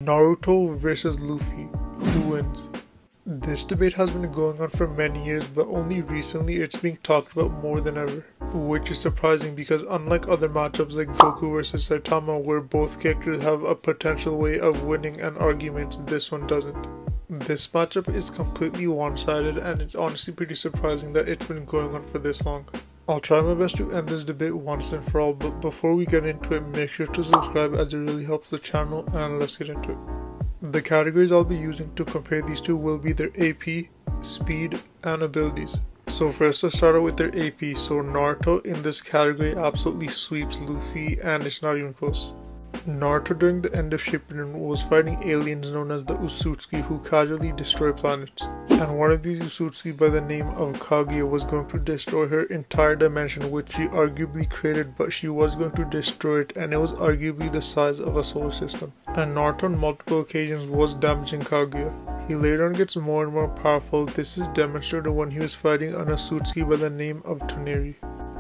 Naruto vs Luffy, who wins? This debate has been going on for many years, but only recently it's being talked about more than ever. Which is surprising because unlike other matchups like Goku vs Saitama where both characters have a potential way of winning an argument, this one doesn't. This matchup is completely one-sided and it's honestly pretty surprising that it's been going on for this long. I'll try my best to end this debate once and for all, but before we get into it, make sure to subscribe as it really helps the channel, and let's get into it. The categories I'll be using to compare these two will be their AP, speed, and abilities. So first, let's start out with their AP. So Naruto in this category absolutely sweeps Luffy and it's not even close. Naruto during the end of Shippuden was fighting aliens known as the Usutsuki who casually destroy planets. And one of these Usutsuki by the name of Kaguya was going to destroy her entire dimension, which she arguably created, but she was going to destroy it, and it was arguably the size of a solar system. And Naruto on multiple occasions was damaging Kaguya. He later on gets more and more powerful. This is demonstrated when he was fighting an Usutsuki by the name of Toneri.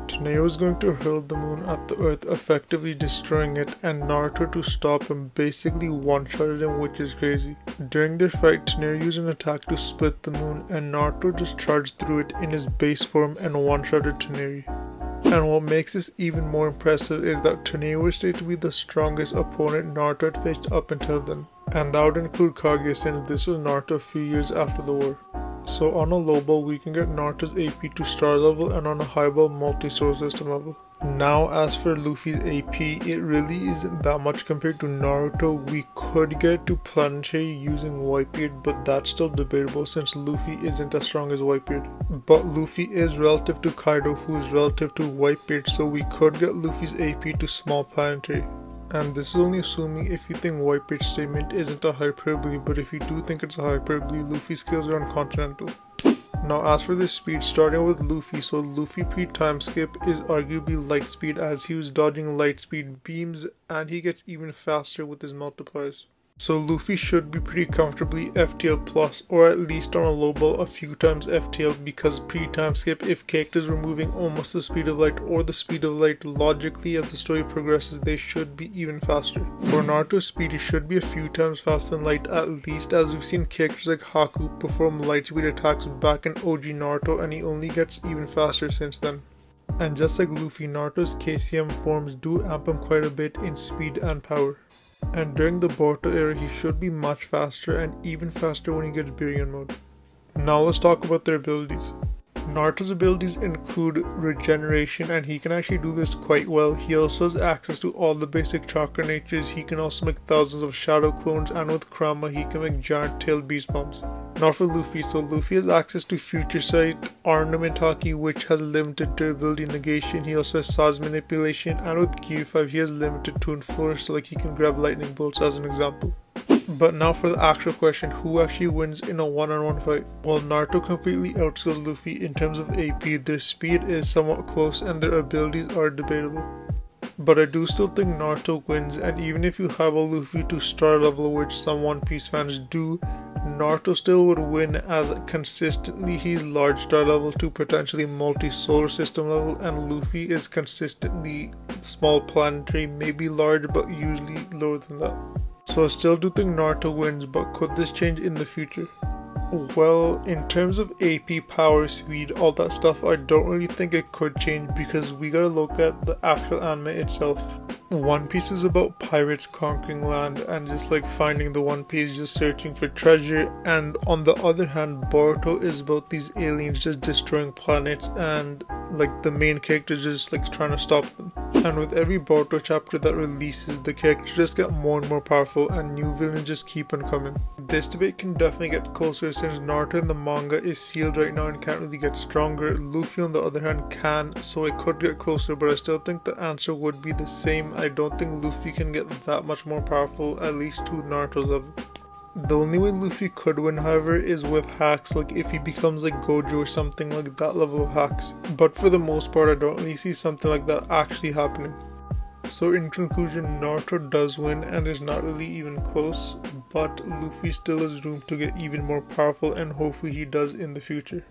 Toneri was going to hurl the moon at the earth, effectively destroying it, and Naruto to stop him basically one-shotted him, which is crazy. During their fight, Toneri used an attack to split the moon, and Naruto just charged through it in his base form and one-shotted Toneri. And what makes this even more impressive is that Toneri was stated to be the strongest opponent Naruto had faced up until then. And that would include Kaguya since this was Naruto a few years after the war. So on a low ball we can get Naruto's AP to star level and on a high ball multi-solar system level. Now as for Luffy's AP, it really isn't that much compared to Naruto. We could get to planetary using Whitebeard, but that's still debatable since Luffy isn't as strong as Whitebeard. But Luffy is relative to Kaido who is relative to Whitebeard, so we could get Luffy's AP to small planetary. And this is only assuming if you think Whitebeard's statement isn't a hyperbole, but if you do think it's a hyperbole, Luffy's skills are on continental. Now as for this speed, starting with Luffy, so Luffy pre-time skip is arguably light speed as he was dodging light speed beams, and he gets even faster with his multipliers. So Luffy should be pretty comfortably FTL plus, or at least on a low ball a few times FTL, because pre-time skip, if characters were moving almost the speed of light or the speed of light, logically as the story progresses they should be even faster. For Naruto's speed, he should be a few times faster than light at least, as we've seen characters like Haku perform light speed attacks back in OG Naruto, and he only gets even faster since then. And just like Luffy, Naruto's KCM forms do amp him quite a bit in speed and power. And during the Boruto era he should be much faster and even faster when he gets Biryan mode. Now let's talk about their abilities. Naruto's abilities include regeneration, and he can actually do this quite well. He also has access to all the basic chakra natures. He can also make thousands of shadow clones, and with Kurama he can make giant tailed beast bombs. Now for Luffy, so Luffy has access to future sight, ornament haki which has limited durability negation. He also has size manipulation, and with Gear 5 he has limited to enforce, so like he can grab lightning bolts as an example. But now for the actual question, who actually wins in a one-on-one fight? Well, Naruto completely outskills Luffy in terms of AP, their speed is somewhat close and their abilities are debatable. But I do still think Naruto wins, and even if you have a Luffy to star level, which some One Piece fans do, Naruto still would win as consistently he's large star level to potentially multi-solar system level, and Luffy is consistently small planetary, maybe large but usually lower than that. So I still do think Naruto wins, but could this change in the future? Well, in terms of AP, power, speed, all that stuff, I don't really think it could change because we gotta look at the actual anime itself. One Piece is about pirates conquering land and just like finding the One Piece, just searching for treasure, and on the other hand Boruto is about these aliens just destroying planets and like the main character just like trying to stop them. And with every Boruto chapter that releases, the characters just get more and more powerful and new villains just keep on coming. This debate can definitely get closer since Naruto in the manga is sealed right now and can't really get stronger. Luffy on the other hand can, so it could get closer, but I still think the answer would be the same. I don't think Luffy can get that much more powerful, at least to Naruto's level. The only way Luffy could win, however, is with hacks, like if he becomes like Gojo or something like that level of hacks. But for the most part, I don't really see something like that actually happening. So in conclusion, Naruto does win and is not really even close, but Luffy still has room to get even more powerful, and hopefully he does in the future.